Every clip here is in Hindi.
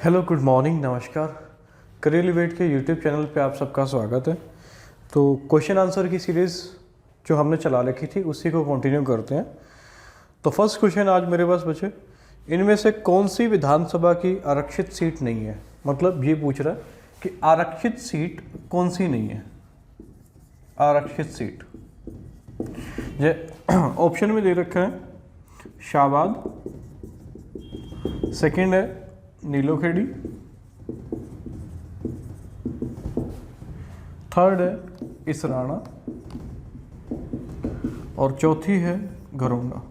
हेलो, गुड मॉर्निंग, नमस्कार। करियर एलिवेट के यूट्यूब चैनल पे आप सबका स्वागत है। तो क्वेश्चन आंसर की सीरीज़ जो हमने चला रखी थी उसी को कंटिन्यू करते हैं। तो फर्स्ट क्वेश्चन आज मेरे पास बचे, इनमें से कौन सी विधानसभा की आरक्षित सीट नहीं है। मतलब ये पूछ रहा है कि आरक्षित सीट कौन सी नहीं है। आरक्षित सीट ऑप्शन में दे रखा है शाहबाद, सेकंड है नीलोखेड़ी, थर्ड है इसराना और चौथी है घरौंडा।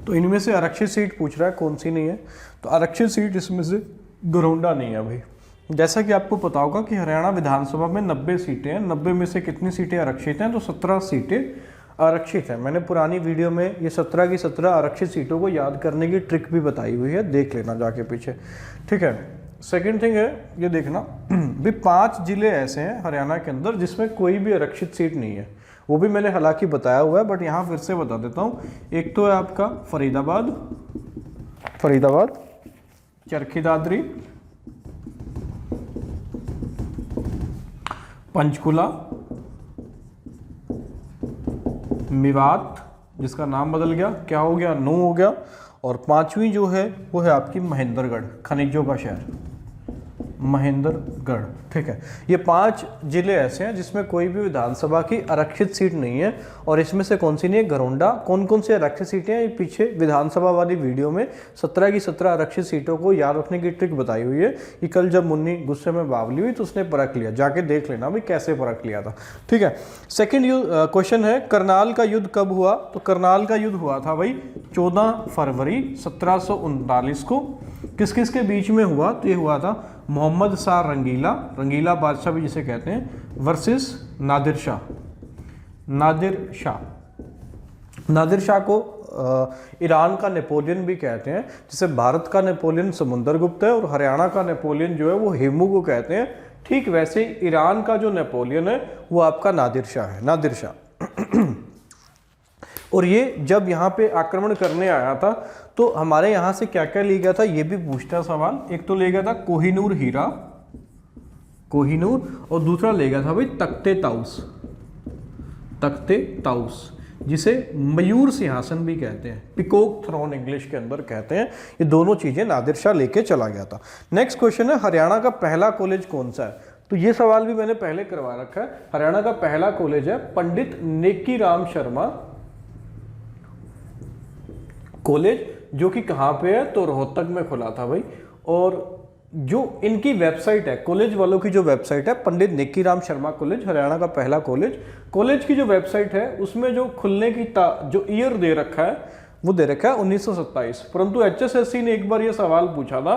तो इनमें से आरक्षित सीट पूछ रहा है कौन सी नहीं है। तो आरक्षित सीट इसमें से घरौंडा नहीं है भाई। जैसा कि आपको पता होगा कि हरियाणा विधानसभा में 90 सीटें हैं। 90 में से कितनी सीटें आरक्षित हैं? तो 17 सीटें आरक्षित है। मैंने पुरानी वीडियो में ये 17 की 17 आरक्षित सीटों को याद करने की ट्रिक भी बताई हुई है, देख लेना जाके पीछे, ठीक है। सेकंड थिंग है ये देखना भी 5 जिले ऐसे हैं हरियाणा के अंदर जिसमें कोई भी आरक्षित सीट नहीं है। वो भी मैंने हालांकि बताया हुआ है बट यहाँ फिर से बता देता हूँ। एक तो है आपका फरीदाबाद, चरखी दादरी, पंचकुला, मेवात जिसका नाम बदल गया, क्या हो गया, नू हो गया, और 5वीं जो है वो है आपकी महेंद्रगढ़, खनिजों का शहर महेंद्रगढ़, ठीक है। ये 5 जिले ऐसे हैं जिसमें कोई भी विधानसभा की आरक्षित सीट नहीं है। और इसमें से कौन सी नहीं है? घरौंडा। कौन कौन सी आरक्षित सीटें हैं? ये पीछे विधानसभा वाली वीडियो में 17 की 17 आरक्षित सीटों को याद रखने की ट्रिक बताई हुई है कि कल जब मुन्नी गुस्से में बावली हुई तो उसने परख लिया, जाके देख लेना भाई कैसे परख लिया था, ठीक है। सेकेंड क्वेश्चन है करनाल का युद्ध कब हुआ? तो करनाल का युद्ध हुआ था भाई 14 फरवरी 1739 को। किस किस के बीच में हुआ? तो ये हुआ था मोहम्मद शाह रंगीला बादशाह भी जिसे कहते हैं, वर्सेस नादिर शाह को ईरान का नेपोलियन भी कहते हैं। जिसे भारत का नेपोलियन समुद्रगुप्त है और हरियाणा का नेपोलियन जो है वो हेमू को कहते हैं। ठीक वैसे ईरान का जो नेपोलियन है वो आपका नादिर शाह। और ये जब यहाँ पे आक्रमण करने आया था तो हमारे यहाँ से क्या क्या ले गया था ये भी पूछता है सवाल। एक तो ले गया था कोहिनूर हीरा, और दूसरा ले गया था भाई तख्ते ताउस जिसे मयूर सिंहासन भी कहते हैं, पिकॉक थ्रोन इंग्लिश के अंदर कहते हैं। ये दोनों चीजें नादिर शाह लेके चला गया था। नेक्स्ट क्वेश्चन है हरियाणा का पहला कॉलेज कौन सा है? तो ये सवाल भी मैंने पहले करवा रखा है। हरियाणा का पहला कॉलेज है पंडित नेकी राम शर्मा कॉलेज, जो कि कहाँ पे है? तो रोहतक में खुला था भाई। और जो इनकी वेबसाइट है, कॉलेज वालों की जो वेबसाइट है, पंडित नेकी राम शर्मा कॉलेज, हरियाणा का पहला कॉलेज की जो वेबसाइट है उसमें जो खुलने की जो ईयर दे रखा है वो दे रखा है 1927। परंतु HSSC ने एक बार ये सवाल पूछा था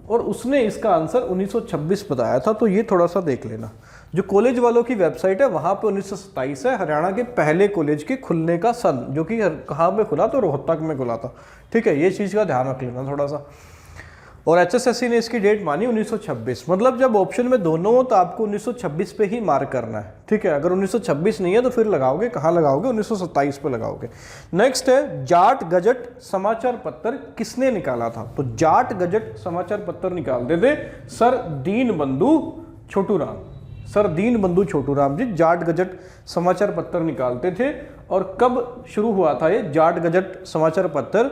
और उसने इसका आंसर 1926 बताया था। तो ये थोड़ा सा देख लेना। जो कॉलेज वालों की वेबसाइट है वहां पे 1927 है हरियाणा के पहले कॉलेज के खुलने का सन, जो कि कहाँ पे खुला? तो रोहतक में खुला था, ठीक है। ये चीज़ का ध्यान रख लेना थोड़ा सा। और HSSC ने इसकी डेट मानी 1926। मतलब जब ऑप्शन में दोनों हो तो आपको 1926 पे ही मार्क करना है, ठीक है। अगर 1926 नहीं है तो फिर लगाओगे कहाँ लगाओगे? 1927 पे लगाओगे। नेक्स्ट है जाट गजट समाचार पत्र किसने निकाला था? तो जाट गजट समाचार पत्र निकालते थे सर दीनबंधु छोटू राम जी जाट गजट समाचार पत्र निकालते थे। और कब शुरू हुआ था ये जाट गजट समाचार पत्र?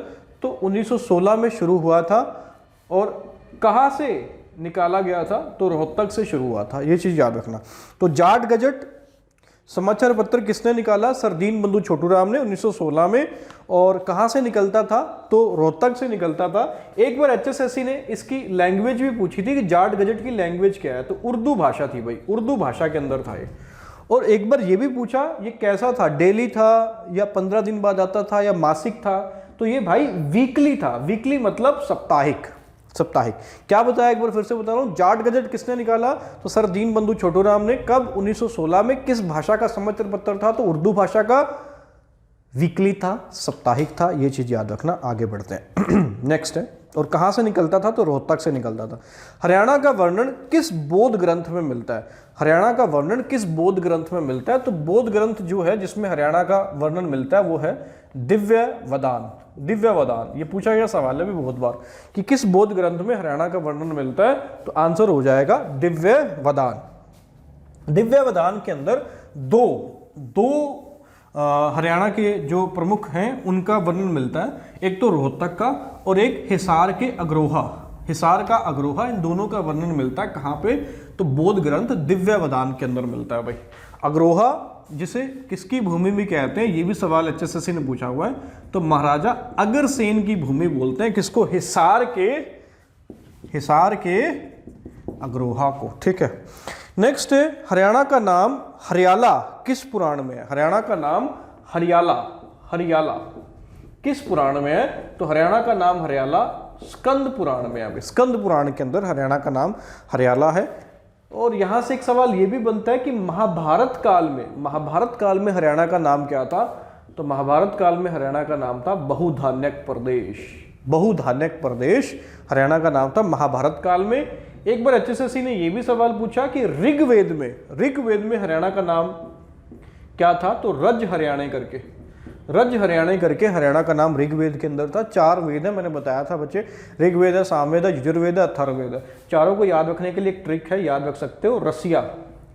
तो 1916 में शुरू हुआ था। और कहाँ से निकाला गया था? तो रोहतक से शुरू हुआ था। ये चीज़ याद रखना। तो जाट गजट समाचार पत्र किसने निकाला? सर दीनबंधु छोटू राम ने 1916 में। और कहाँ से निकलता था? तो रोहतक से निकलता था। एक बार HSSC ने इसकी लैंग्वेज भी पूछी थी कि जाट गजट की लैंग्वेज क्या है? तो उर्दू भाषा थी भाई, उर्दू भाषा के अंदर था ये। और एक बार ये भी पूछा ये कैसा था, डेली था या 15 दिन बाद आता था या मासिक था? तो ये भाई वीकली था। वीकली मतलब साप्ताहिक। क्या बताया एक बार फिर से बता रहा हूं। जाट गजट किसने निकाला? तो सर दीनबंधु छोटू राम ने। कब? 1916 में। किस भाषा का समाचार पत्र था? तो उर्दू भाषा का। वीकली था, साप्ताहिक था। ये चीज याद रखना। आगे बढ़ते हैं। नेक्स्ट है और कहाँ से निकलता था? तो रोहतक से निकलता था। हरियाणा का वर्णन किस बौद्ध ग्रंथ में मिलता है? हरियाणा का वर्णन किस बौद्ध ग्रंथ में मिलता है? तो बौद्ध ग्रंथ जो है जिसमें हरियाणा का वर्णन मिलता है वो है दिव्य वदान। दिव्य वदान, ये पूछा गया सवाल है भी बहुत बार कि किस बौद्ध ग्रंथ में हरियाणा का वर्णन मिलता है, तो आंसर हो जाएगा दिव्य वदान। दिव्य वदान के अंदर दो हरियाणा के जो प्रमुख हैं उनका वर्णन मिलता है, एक तो रोहतक का और एक हिसार के अग्रोहा। हिसार का अग्रोहा, इन दोनों का वर्णन मिलता है कहाँ पे? तो बौद्ध ग्रंथ दिव्य वदान के अंदर मिलता है भाई। अग्रोहा जिसे किसकी भूमि भी कहते हैं, ये भी सवाल HSSC ने पूछा हुआ है, तो महाराजा अग्रसेन की भूमि बोलते हैं किसको? हिसार के अग्रोहा को। ठीक है, नेक्स्ट है हरियाणा का नाम हरियाला किस पुराण में है? हरियाणा का नाम हरियाला किस पुराण में है? तो हरियाणा का नाम हरियाला स्कंद पुराण में है। स्कंद पुराण के अंदर हरियाणा का नाम हरियाला है। और यहां से एक सवाल यह भी बनता है कि महाभारत काल में हरियाणा का नाम क्या था? तो महाभारत काल में हरियाणा का नाम था बहुधान्यक प्रदेश। बहुधान्यक प्रदेश हरियाणा का नाम था महाभारत काल में। एक बार HSSC ने यह भी सवाल पूछा कि ऋग्वेद में हरियाणा का नाम क्या था? तो रज हरियाणा करके हरियाणा का नाम ऋग्वेद के अंदर था। 4 वेद है, मैंने बताया था बच्चे, ऋग्वेद है, सामवेद है, यजुर्वेद है, अथर्ववेद है। चारों को याद रखने के लिए एक ट्रिक है, याद रख सकते हो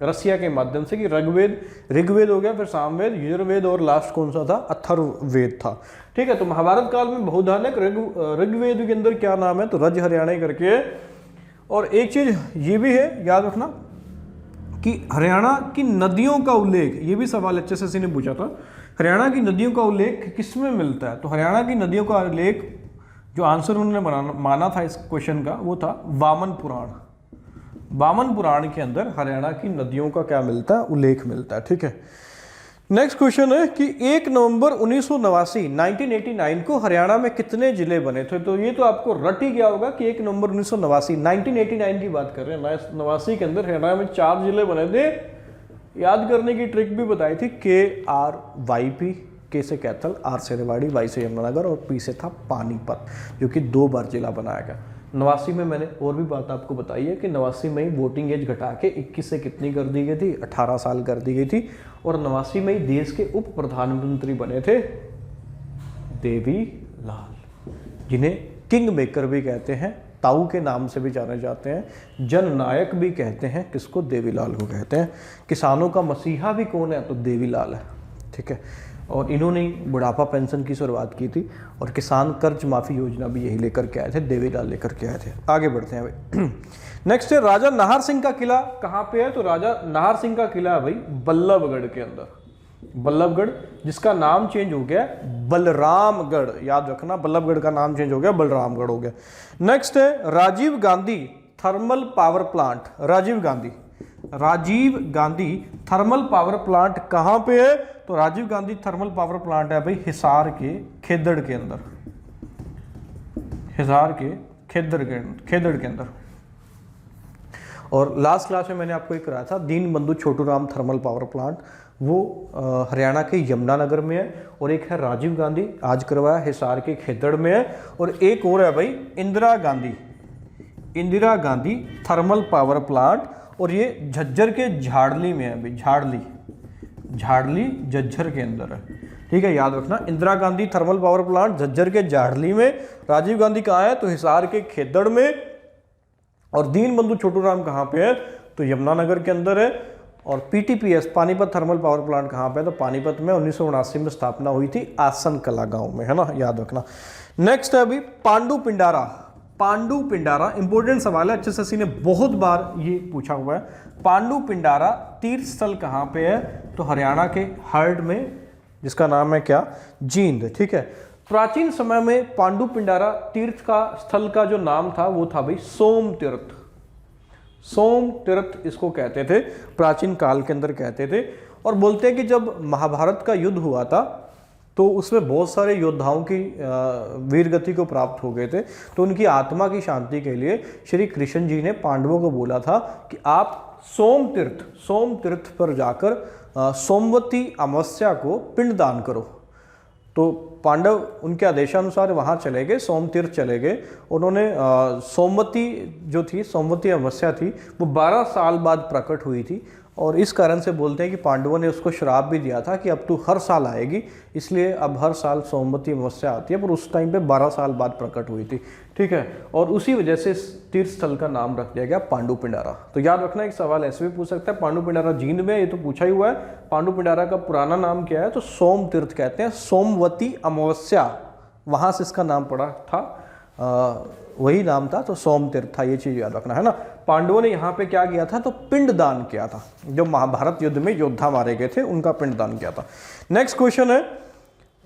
रसिया के माध्यम से कि ऋग्वेद हो गया, फिर सामवेद, यजुर्वेद और लास्ट कौन सा था? अथर्ववेद था। ठीक है, तो महाभारत काल में बहुधान्यक ऋग्वेद के अंदर क्या नाम है? तो रज हरियाणा करके। और एक चीज ये भी है याद रखना कि हरियाणा की नदियों का उल्लेख, ये भी सवाल HSSC ने पूछा था, हरियाणा की नदियों का उल्लेख किसमें मिलता है? तो हरियाणा की नदियों का उल्लेख जो आंसर उन्होंने माना था इस क्वेश्चन का वो था वामन पुराण के अंदर हरियाणा की नदियों का क्या मिलता है? उल्लेख मिलता है। ठीक है, नेक्स्ट क्वेश्चन है कि 1 नवंबर 1989 को हरियाणा में कितने जिले बने थे? तो ये तो आपको रट ही गया होगा कि 1 नवंबर 1989 की बात कर रहे हैं। 89 के अंदर हरियाणा में 4 जिले बने थे। याद करने की ट्रिक भी बताई थी, KRYP, K से कैथल, R से रेवाड़ी, Y से यमुनानगर और P से था पानीपत, जो कि 2 बार जिला बनाया गया। 89 में मैंने और भी बात आपको बताई है कि 89 में ही वोटिंग एज घटा के 21 से कितनी कर दी गई थी? 18 साल कर दी गई थी। और 89 में ही देश के उप प्रधानमंत्री बने थे देवीलाल, जिन्हें किंग मेकर भी कहते हैं, ताऊ के नाम से भी जाने जाते हैं, जननायक भी कहते हैं। किसको? देवीलाल को कहते हैं। किसानों का मसीहा भी कौन है? तो देवीलाल है। ठीक है, और इन्होंने बुढ़ापा पेंशन की शुरुआत की थी और किसान कर्ज माफी योजना भी यही लेकर के आए थे, देवीलाल लेकर के आए थे। आगे बढ़ते हैं भाई। नेक्स्ट है राजा नाहर सिंह का किला कहाँ पे है? तो राजा नाहर सिंह का किला है भाई बल्लभगढ़ के अंदर। बल्लभगढ़, जिसका नाम चेंज हो गया बलरामगढ़। याद रखना, बल्लभगढ़ का नाम चेंज हो गया, बलरामगढ़ हो गया। नेक्स्ट है Rajiv Gandhi thermal power plant. Rajiv Gandhi thermal power plant कहाँ पे है? तो Rajiv Gandhi thermal power plant है भाई हिसार के खेदड़ के अंदर। हिसार के खेदड़ के अंदर। और लास्ट क्लास में मैंने आपको एक कराया था दीन बंधु छोटूराम थर्मल पावर प्लांट, वो हरियाणा के यमुनानगर में है। और एक है राजीव गांधी, आज करवाया, हिसार के खेदड़ में है। और एक और है भाई Indira Gandhi thermal power plant, और ये झज्जर के झाड़ली में है भाई। झाड़ली झज्जर के अंदर है। ठीक है, याद रखना, Indira Gandhi thermal power plant Jhajjar के झाड़ली में। राजीव गांधी कहाँ है? तो हिसार के खेदड़ में। और दीन बंधु छोटूराम कहाँ पे है? तो यमुनानगर के अंदर है। और PTPS Panipat thermal power plant कहाँ पे है? तो पानीपत में 1979 में स्थापना हुई थी, आसन कला गांव में, है ना, याद रखना। नेक्स्ट है अभी पांडु पिंडारा, इंपॉर्टेंट सवाल है, HSSC ने बहुत बार ये पूछा हुआ है। पांडु पिंडारा तीर्थ स्थल कहाँ पे है? तो हरियाणा के हर्ड में, जिसका नाम है क्या? जींद। ठीक है, प्राचीन समय में पांडु पिंडारा तीर्थ का स्थल का जो नाम था वो था भाई सोम तीर्थ इसको कहते थे, प्राचीन काल के अंदर कहते थे। और बोलते हैं कि जब महाभारत का युद्ध हुआ था तो उसमें बहुत सारे योद्धाओं की वीरगति को प्राप्त हो गए थे, तो उनकी आत्मा की शांति के लिए श्री कृष्ण जी ने पांडवों को बोला था कि आप सोम तीर्थ पर जाकर सोमवती अमावस्या को पिंडदान करो। तो तो पांडव उनके आदेशानुसार वहाँ चले गए, सोमतीर्थ चले गए। उन्होंने सोमवती जो थी, सोमवती अमावस्या थी, वो 12 साल बाद प्रकट हुई थी और इस कारण से बोलते हैं कि पांडवों ने उसको श्राप भी दिया था कि अब तू हर साल आएगी, इसलिए अब हर साल सोमवती अमावस्या आती है, पर उस टाइम पे 12 साल बाद प्रकट हुई थी, ठीक है। और उसी वजह से इस तीर्थ स्थल का नाम रख दिया गया पांडु पिंडारा। तो याद रखना, एक सवाल ऐसे भी पूछ सकता है, पांडु पिंडारा जींद में, ये तो पूछा ही हुआ है। पांडु पिंडारा का पुराना नाम क्या है? तो सोम तीर्थ कहते हैं, सोमवती अमावस्या वहाँ से इसका नाम पड़ा था, वही नाम था, तो सोम तीर्थ था, ये चीज़ याद रखना है ना। पांडवों ने यहाँ पे क्या किया था? तो पिंड दान किया था, जो महाभारत युद्ध में योद्धा मारे गए थे उनका पिंड दान किया था। नेक्स्ट क्वेश्चन है,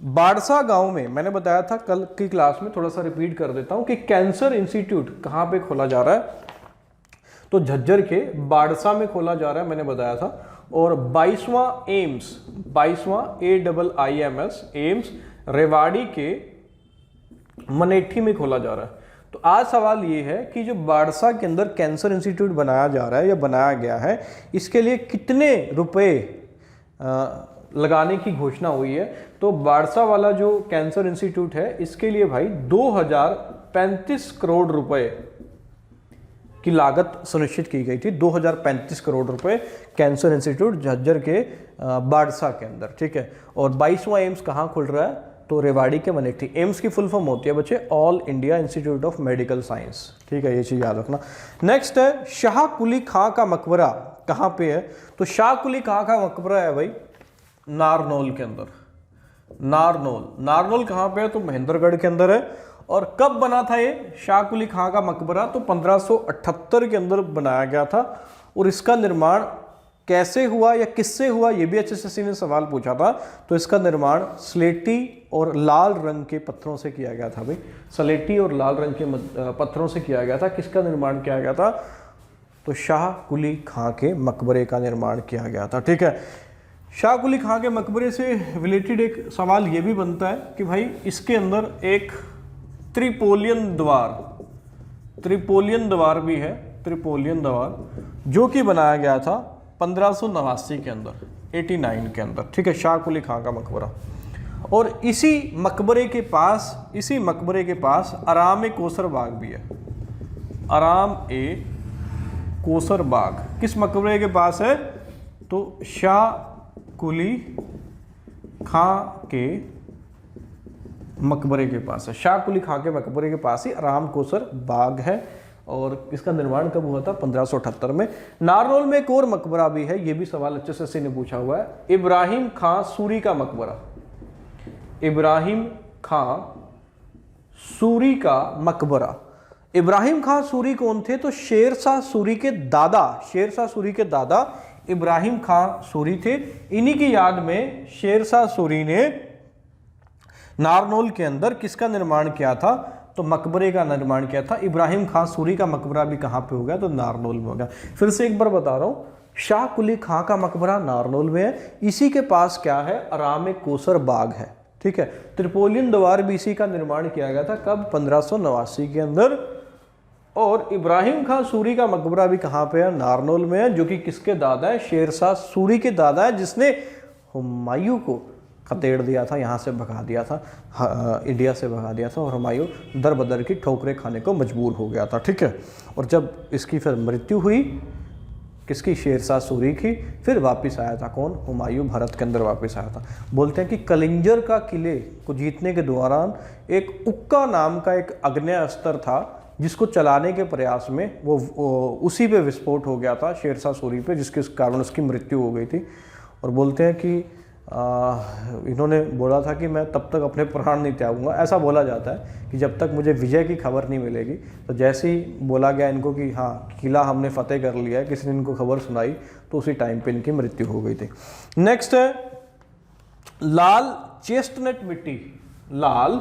बाड़सा गांव में, मैंने बताया था कल की क्लास में, थोड़ा सा रिपीट कर देता हूं कि कैंसर इंस्टीट्यूट कहाँ पे खोला जा रहा है? तो झज्जर के बाड़सा में खोला जा रहा है, मैंने बताया था। और 22वां एम्स, 22वां AIIMS एम्स रेवाड़ी के मनेठी में खोला जा रहा है। तो आज सवाल ये है कि जो बाड़सा के अंदर कैंसर इंस्टीट्यूट बनाया जा रहा है या बनाया गया है, इसके लिए कितने रुपए लगाने की घोषणा हुई है? तो बाड़सा वाला जो कैंसर इंस्टीट्यूट है, इसके लिए भाई 2035 करोड़ रुपए की लागत सुनिश्चित की गई थी। 2035 करोड़ रुपए कैंसर इंस्टीट्यूट झज्जर के बाड़सा के अंदर, ठीक है। और 22वां एम्स कहाँ खुल रहा है? तो रेवाड़ी के मनेठी। एम्स की फुल फॉर्म होती है बच्चे all India institute of medical science, ठीक है, ये चीज़ याद रखना। नेक्स्ट है, शाह कुली खां का मकबरा कहाँ पे है? तो शाह कुली खां का मकबरा है भाई नारनौल के अंदर। नारनौल कहाँ पे है? तो महेंद्रगढ़ के अंदर है। और कब बना था ये शाह कुली खां का मकबरा? तो 1578 के अंदर बनाया गया था। और इसका निर्माण कैसे हुआ या किससे हुआ, ये भी HSSC ने सवाल पूछा था। तो इसका निर्माण स्लेटी और लाल रंग के पत्थरों से किया गया था भाई, स्लेटी और लाल रंग के पत्थरों से किया गया था। किसका निर्माण किया गया था? तो शाह कुली खां के मकबरे का निर्माण किया गया था, ठीक है। शाह कुली खां के मकबरे से रिलेटेड एक सवाल ये भी बनता है कि भाई इसके अंदर एक त्रिपोलियन द्वार भी है, त्रिपोलियन द्वार, जो कि बनाया गया था 1589 के अंदर, 89 के अंदर, ठीक है, शाह कुली खां का मकबरा। और इसी मकबरे के पास आराम ए कोसर बाग भी है। आराम ए कोसर बाग किस मकबरे के पास है? तो शाह कुली खां के मकबरे के पास है। शाह कुली खां के मकबरे के पास ही आराम कोसर बाग है। और इसका निर्माण कब हुआ था? 1578 में। नारनौल में एक और मकबरा भी है, ये भी सवाल HSSC ने पूछा हुआ है, इब्राहिम खां सूरी का मकबरा। इब्राहिम खां सूरी का मकबरा। इब्राहिम खां सूरी कौन थे? तो शेरशाह सूरी के दादा इब्राहिम खां सूरी थे। इन्हीं की याद में शेरशाह सूरी ने नारनौल के अंदर किसका निर्माण किया था? तो मकबरे का निर्माण किया था। इब्राहिम खां सूरी का मकबरा भी कहाँ पे हो गया? तो नारनौल में हो गया। फिर से एक बार बता रहा हूँ, शाह कुली खां का मकबरा नारनौल में है, इसी के पास क्या है? आराम ए कोसर बाग है, ठीक है। त्रिपोलियन द्वार भी इसी का निर्माण किया गया था, कब? 1589 के अंदर। और इब्राहिम खां सूरी का मकबरा भी कहाँ पे है? नारनौल में है, जो कि किसके दादा है? शेरशाह सूरी के दादा है, जिसने हुमायूं को खदेड़ दिया था, यहाँ से भगा दिया था, इंडिया से भगा दिया था। और हुमायूं दर बदर की ठोकरें खाने को मजबूर हो गया था, ठीक है। और जब इसकी फिर मृत्यु हुई, किसकी? शेरशाह सूरी की, फिर वापस आया था कौन? हुमायूं भारत के अंदर वापस आया था। बोलते हैं कि कलिंजर का किले को जीतने के दौरान एक उक्का नाम का एक आग्नेयास्त्र था, जिसको चलाने के प्रयास में वो उसी पे विस्फोट हो गया था, शेरशाह सूरी पे, जिसके कारण उसकी मृत्यु हो गई थी। और बोलते हैं कि इन्होंने बोला था कि मैं तब तक अपने प्राण नहीं त्यागूंगा। ऐसा बोला जाता है कि जब तक मुझे विजय की खबर नहीं मिलेगी। तो जैसे ही बोला गया इनको कि हाँ किला हमने फतेह कर लिया है, किसी ने इनको खबर सुनाई, तो उसी टाइम पे इनकी मृत्यु हो गई थी। नेक्स्ट है लाल चेस्टनट मिट्टी। लाल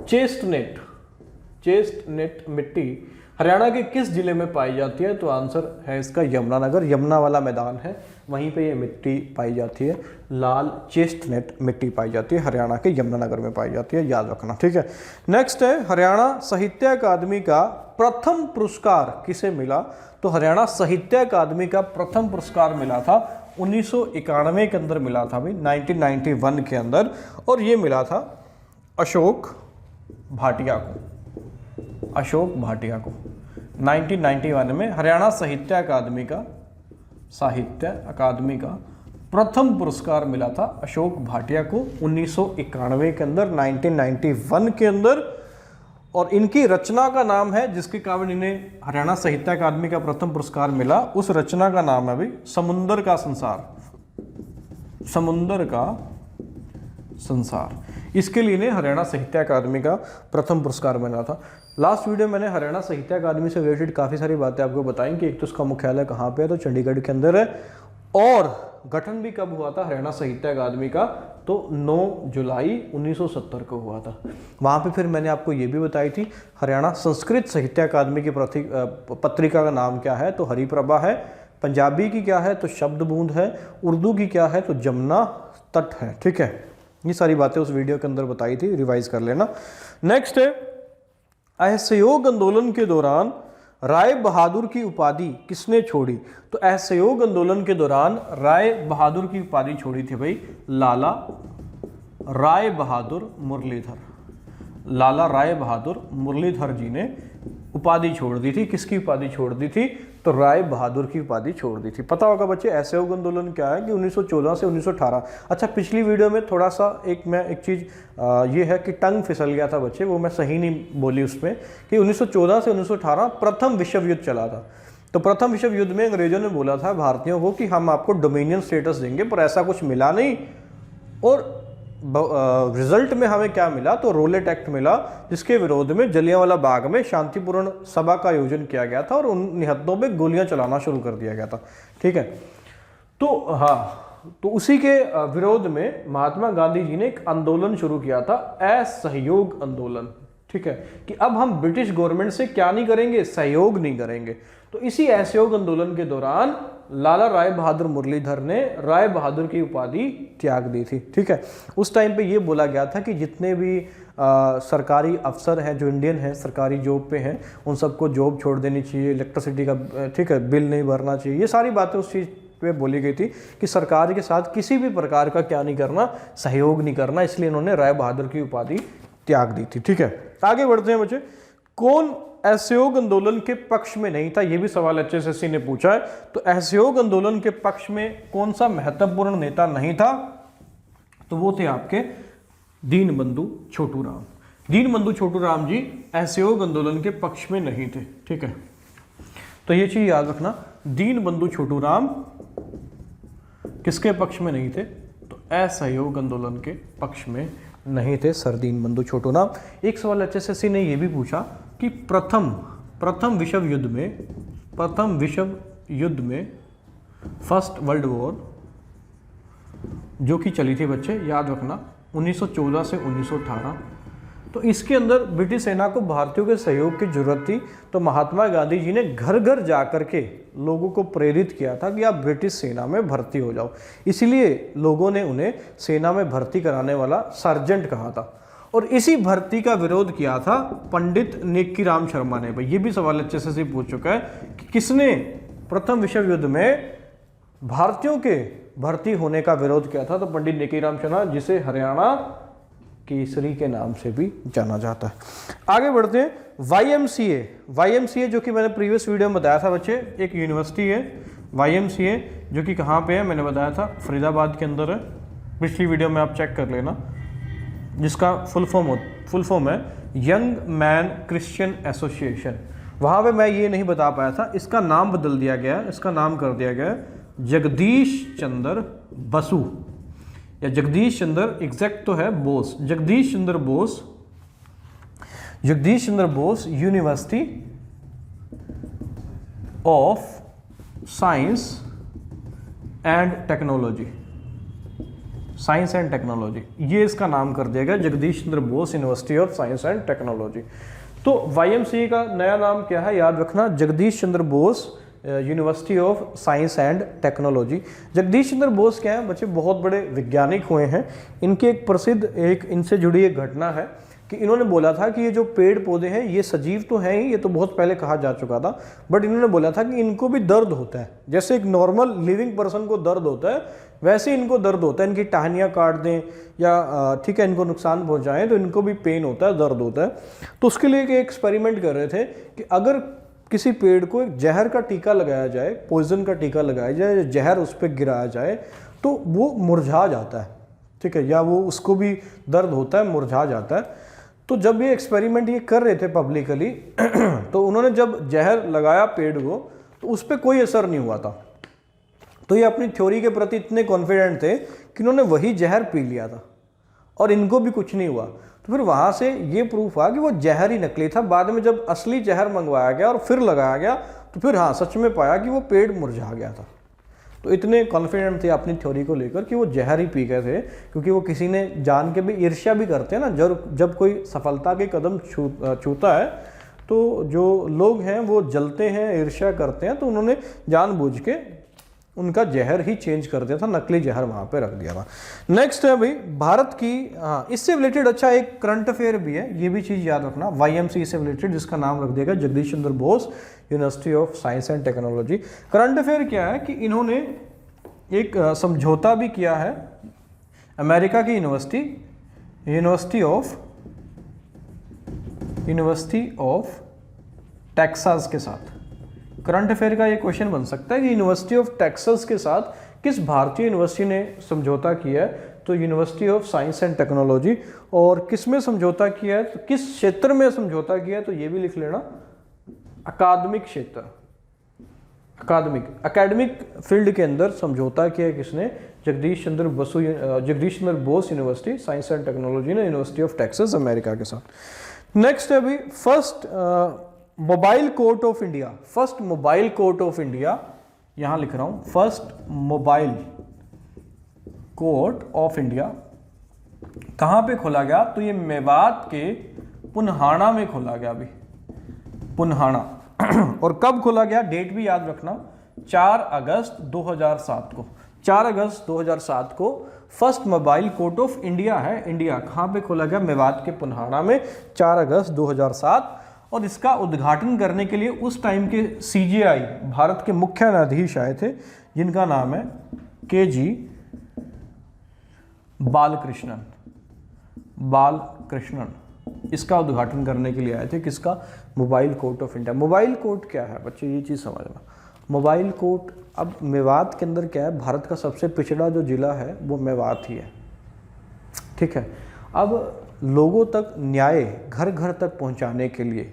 चेस्टनट मिट्टी हरियाणा के किस जिले में पाई जाती है? तो आंसर है इसका यमुनानगर, यमुना वाला मैदान है वहीं पे ये मिट्टी पाई जाती है, लाल चेस्टनट मिट्टी पाई जाती है, हरियाणा के यमुनानगर में पाई जाती है, याद रखना, ठीक है। नेक्स्ट है हरियाणा साहित्य अकादमी का प्रथम पुरस्कार किसे मिला? तो हरियाणा साहित्य अकादमी का प्रथम पुरस्कार मिला था 1991 के अंदर मिला था भाई, 1991 के अंदर, और ये मिला था अशोक भाटिया को, अशोक भाटिया को 1991 में हरियाणा साहित्य अकादमी का प्रथम पुरस्कार मिला था अशोक भाटिया को 1991 के अंदर, 1991 के अंदर। और इनकी रचना का नाम है जिसके कारण इन्हें हरियाणा साहित्य अकादमी का प्रथम पुरस्कार मिला, उस रचना का नाम है भाई समुंदर का संसार, समुंदर का संसार। इसके लिए इन्हें हरियाणा साहित्य अकादमी का प्रथम पुरस्कार मिला था। लास्ट वीडियो मैंने हरियाणा साहित्य अकादमी से रिलेटेड काफ़ी सारी बातें आपको बताई कि एक तो उसका मुख्यालय कहाँ पे है, तो चंडीगढ़ के अंदर है, और गठन भी कब हुआ था हरियाणा साहित्य अकादमी का? तो 9 जुलाई 1970 को हुआ था। वहाँ पे फिर मैंने आपको ये भी बताई थी हरियाणा संस्कृत साहित्य अकादमी की पत्रिका का नाम क्या है? तो हरिप्रभा है। पंजाबी की क्या है? तो शब्द बूंद है। उर्दू की क्या है? तो जमुना तट है, ठीक है। ये सारी बातें उस वीडियो के अंदर बताई थी, रिवाइज कर लेना। नेक्स्ट है असहयोग आंदोलन के दौरान राय बहादुर की उपाधि किसने छोड़ी? तो असहयोग आंदोलन के दौरान राय बहादुर की उपाधि छोड़ी थी भाई लाला राय बहादुर मुरलीधर, लाला राय बहादुर मुरलीधर जी ने उपाधि छोड़ दी थी। किसकी उपाधि छोड़ दी थी? तो राय बहादुर की उपाधि छोड़ दी थी। पता होगा बच्चे असहयोग आंदोलन क्या है कि 1914 से 1918। अच्छा, पिछली वीडियो में थोड़ा सा एक चीज़ ये है कि टंग फिसल गया था बच्चे, वो मैं सही नहीं बोली उसमें, कि 1914 से 1918 प्रथम विश्व युद्ध चला था। तो प्रथम विश्व युद्ध में अंग्रेजों ने बोला था भारतीयों को कि हम आपको डोमिनियन स्टेटस देंगे, पर ऐसा कुछ मिला नहीं। और रिजल्ट में हमें क्या मिला? तो रोलेट एक्ट मिला, जिसके विरोध में जलियांवाला बाग में शांतिपूर्ण सभा का आयोजन किया गया था और उन निहत्तों पे गोलियां चलाना शुरू कर दिया गया था, ठीक है। तो हाँ, तो उसी के विरोध में महात्मा गांधी जी ने एक आंदोलन शुरू किया था, असहयोग आंदोलन, ठीक है, कि अब हम ब्रिटिश गवर्नमेंट से क्या नहीं करेंगे? सहयोग नहीं करेंगे। तो इसी असहयोग आंदोलन के दौरान लाला राय बहादुर मुरलीधर ने राय बहादुर की उपाधि त्याग दी थी, ठीक है। उस टाइम पे ये बोला गया था कि जितने भी सरकारी अफसर हैं जो इंडियन हैं, सरकारी जॉब पे हैं, उन सबको जॉब छोड़ देनी चाहिए, इलेक्ट्रिसिटी का, ठीक है, बिल नहीं भरना चाहिए। ये सारी बातें उस चीज़ पे बोली गई थी कि सरकार के साथ किसी भी प्रकार का क्या नहीं करना? सहयोग नहीं करना। इसलिए इन्होंने राय बहादुर की उपाधि त्याग दी थी, ठीक है। आगे बढ़ते हैं बच्चे। कौन असहयोग आंदोलन के पक्ष में नहीं था? यह भी सवाल HSSC ने पूछा है। तो असहयोग आंदोलन के पक्ष में कौन सा महत्वपूर्ण नेता नहीं था? तो वो थे आपके दीनबंधु छोटू राम। दीनबंधु छोटू राम जी असहयोग आंदोलन के पक्ष में नहीं थे, ठीक है। तो ये चीज याद रखना, दीनबंधु छोटू राम किसके पक्ष में नहीं थे? तो असहयोग आंदोलन के पक्ष में नहीं थे सर दीनबंधु छोटू राम। एक सवाल HSSC ने यह भी पूछा कि प्रथम विश्व युद्ध में फर्स्ट वर्ल्ड वॉर जो कि चली थी बच्चे, याद रखना 1914 से 1918, तो इसके अंदर ब्रिटिश सेना को भारतीयों के सहयोग की जरूरत थी। तो महात्मा गांधी जी ने घर घर जा कर के लोगों को प्रेरित किया था कि आप ब्रिटिश सेना में भर्ती हो जाओ। इसलिए लोगों ने उन्हें सेना में भर्ती कराने वाला सार्जेंट कहा था। और इसी भर्ती का विरोध किया था पंडित नेकीराम शर्मा ने। भाई ये भी सवाल HSSC पूछ चुका है कि किसने प्रथम विश्व युद्ध में भारतीयों के भर्ती होने का विरोध किया था? तो पंडित नेकीराम शर्मा, जिसे हरियाणा केसरी के नाम से भी जाना जाता है। आगे बढ़ते हैं। YMCA जो कि मैंने प्रीवियस वीडियो में बताया था बच्चे, एक यूनिवर्सिटी है YMCA, जो कि कहाँ पे है मैंने बताया था, फरीदाबाद के अंदर है। पिछली वीडियो में आप चेक कर लेना, जिसका फुल फॉर्म है यंग मैन क्रिश्चियन एसोसिएशन। वहाँ पे मैं ये नहीं बता पाया था, इसका नाम बदल दिया गया, इसका नाम कर दिया गया जगदीश चंद्र बसु, या जगदीश चंद्र, एग्जैक्ट तो है Bose, Jagdish Chandra Bose university of science and technology, ये इसका नाम कर दिया गया, Jagdish Chandra Bose university of science and technology. तो YMCA का नया नाम क्या है, याद रखना, Jagdish Chandra Bose university of science and technology. Jagdish Chandra Bose क्या है बच्चे, बहुत बड़े वैज्ञानिक हुए हैं। इनके एक प्रसिद्ध इनसे जुड़ी एक घटना है कि इन्होंने बोला था कि ये जो पेड़ पौधे हैं ये सजीव तो हैं ही, ये तो बहुत पहले कहा जा चुका था, बट इन्होंने बोला था कि इनको भी दर्द होता है, जैसे एक नॉर्मल लिविंग पर्सन को दर्द होता है वैसे इनको दर्द होता है। इनकी टहनियाँ काट दें या ठीक है इनको नुकसान पहुंचाएं तो इनको भी पेन होता है, दर्द होता है। तो उसके लिए एक एक्सपेरिमेंट कर रहे थे कि अगर किसी पेड़ को एक जहर का टीका लगाया जाए, पॉइजन का टीका लगाया जाए, जहर उस पर गिराया जाए तो वो मुरझा जाता है, ठीक है, या वो उसको भी दर्द होता है, मुरझा जाता है। तो जब ये एक्सपेरिमेंट ये कर रहे थे पब्लिकली तो उन्होंने जब जहर लगाया पेड़ को तो उस पर कोई असर नहीं हुआ था। तो ये अपनी थ्योरी के प्रति इतने कॉन्फिडेंट थे कि इन्होंने वही जहर पी लिया था और इनको भी कुछ नहीं हुआ। तो फिर वहाँ से ये प्रूफ हुआ कि वो जहर ही नकली था। बाद में जब असली जहर मंगवाया गया और फिर लगाया गया तो फिर हाँ सच में पाया कि वो पेड़ मुरझा गया था। तो इतने कॉन्फिडेंट थे अपनी थ्योरी को लेकर कि वो जहर ही पी गए थे, क्योंकि वो किसी ने जान के भी ईर्ष्या भी करते हैं ना, जब कोई सफलता के कदम छूता है तो जो लोग हैं वो जलते हैं, ईर्ष्या करते हैं। तो उन्होंने जानबूझ के उनका जहर ही चेंज कर दिया था, नकली जहर वहाँ पे रख दिया था। नेक्स्ट है भाई भारत की, हाँ इससे रिलेटेड अच्छा एक करंट अफेयर भी है, ये भी चीज़ याद रखना, YMCA से रिलेटेड, जिसका नाम रख दिया Jagdish Chandra Bose university of science and technology. Current affair क्या है कि इन्होंने एक समझौता भी किया है अमेरिका की यूनिवर्सिटी ऑफ टेक्सास के साथ। करंट अफेयर का ये क्वेश्चन बन सकता है कि यूनिवर्सिटी ऑफ टेक्सास के साथ किस भारतीय यूनिवर्सिटी ने समझौता किया है, तो university of science and technology. और किस में समझौता किया है, तो किस क्षेत्र में समझौता किया है, तो ये भी लिख लेना, अकादमिक क्षेत्र, अकेडमिक फील्ड के अंदर समझौता किया है किसने, Jagdish Chandra Bose university science and technology ने यूनिवर्सिटी ऑफ टेक्सास अमेरिका के साथ। नेक्स्ट है अभी first mobile court of India. First mobile court of India यहां लिख रहा हूं, first mobile court of India कहां पे खोला गया, तो ये मेवात के पुन्हाना में खोला गया, अभी पुन्हाना। और कब खोला गया, डेट भी याद रखना, 4 अगस्त 2007 को, 4 अगस्त 2007 को first mobile court of India है। इंडिया कहां पे खोला गया, मेवात के पुन्हाना में, 4 अगस्त 2007। और इसका उद्घाटन करने के लिए उस टाइम के CJI भारत के मुख्य न्यायाधीश आए थे, जिनका नाम है KG बालकृष्णन। इसका उद्घाटन करने के लिए आए थे, किसका, mobile court of India. Mobile court क्या है बच्चे, ये चीज़ समझना। मोबाइल कोर्ट, अब मेवात के अंदर क्या है, भारत का सबसे पिछड़ा जो जिला है वो मेवात ही है, ठीक है। अब लोगों तक न्याय घर घर तक पहुंचाने के लिए,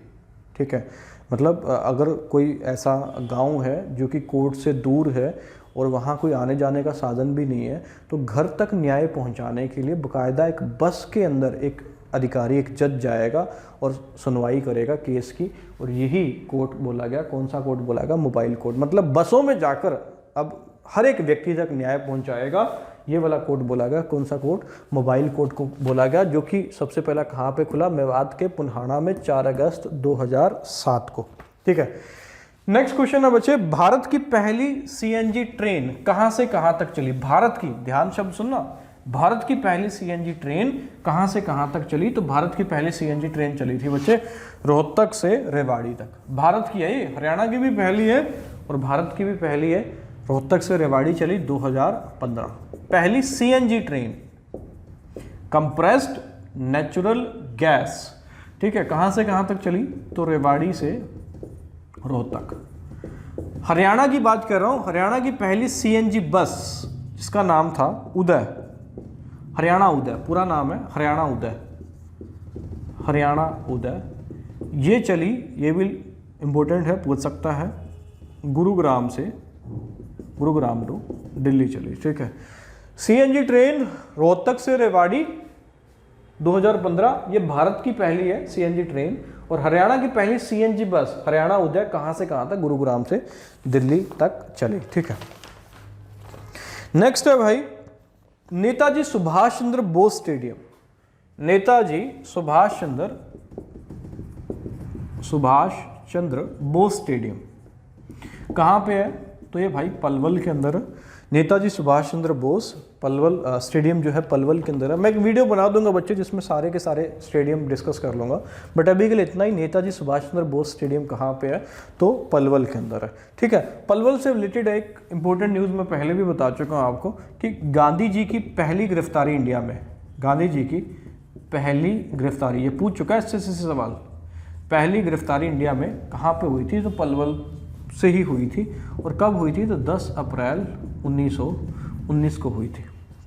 ठीक है, मतलब अगर कोई ऐसा गांव है जो कि कोर्ट से दूर है और वहाँ कोई आने जाने का साधन भी नहीं है, तो घर तक न्याय पहुंचाने के लिए बाकायदा एक बस के अंदर एक अधिकारी, एक जज जाएगा और सुनवाई करेगा केस की। और यही कोर्ट बोला गया, कौन सा कोर्ट बोला गया, मोबाइल कोर्ट। मतलब बसों में जाकर अब हर एक व्यक्ति तक न्याय पहुंचाएगा, ये वाला कोर्ट बोला गया। कौन सा कोर्ट, मोबाइल कोर्ट को बोला गया, जो कि सबसे पहला कहाँ पे खुला, मेवात के पुन्हाना में, 4 अगस्त 2007 को, ठीक है। नेक्स्ट क्वेश्चन है बच्चे, भारत की पहली CNG ट्रेन कहाँ से कहाँ तक चली। भारत की, ध्यान शब्द सुनना, भारत की पहली CNG ट्रेन कहाँ से कहाँ तक चली, तो भारत की पहली CNG ट्रेन चली थी बच्चे रोहतक से रेवाड़ी तक। भारत की है ये, हरियाणा की भी पहली है और भारत की भी पहली है। रोहतक से रेवाड़ी चली 2015, पहली CNG train, compressed natural gas, ठीक है। कहाँ से कहाँ तक चली, तो रेवाड़ी से रोहतक। हरियाणा की बात कर रहा हूँ, हरियाणा की पहली CNG बस जिसका नाम था उदय, हरियाणा उदय, पूरा नाम है हरियाणा उदय, ये चली, ये भी इम्पोर्टेंट है, पूछ सकता है, गुरुग्राम टू दिल्ली चली, ठीक है। CNG ट्रेन रोहतक से रेवाड़ी 2015, ये भारत की पहली है CNG ट्रेन। और हरियाणा की पहली CNG बस हरियाणा उदय कहाँ से कहाँ तक, गुरुग्राम से दिल्ली तक चली, ठीक है। नेक्स्ट है भाई नेताजी सुभाष चंद्र बोस स्टेडियम। नेताजी सुभाष चंद्र सुभाष चंद्र बोस स्टेडियम कहाँ पे है? तो ये भाई पलवल के अंदर है। नेताजी सुभाष चंद्र बोस पलवल स्टेडियम जो है पलवल के अंदर है। मैं एक वीडियो बना दूंगा बच्चे जिसमें सारे के सारे स्टेडियम डिस्कस कर लूँगा, बट अभी के लिए इतना ही। नेताजी सुभाष चंद्र बोस स्टेडियम कहाँ पे है? तो पलवल के अंदर है। ठीक है, पलवल से रिलेटेड एक इंपॉर्टेंट न्यूज़ मैं पहले भी बता चुका हूँ आपको कि गांधी जी की पहली गिरफ्तारी इंडिया में, गांधी जी की पहली गिरफ्तारी, ये पूछ चुका है SSC से सवाल, पहली गिरफ्तारी इंडिया में कहाँ पे हुई थी? तो पलवल से ही हुई थी। और कब हुई थी? तो 10 अप्रैल 1919 को हुई थी।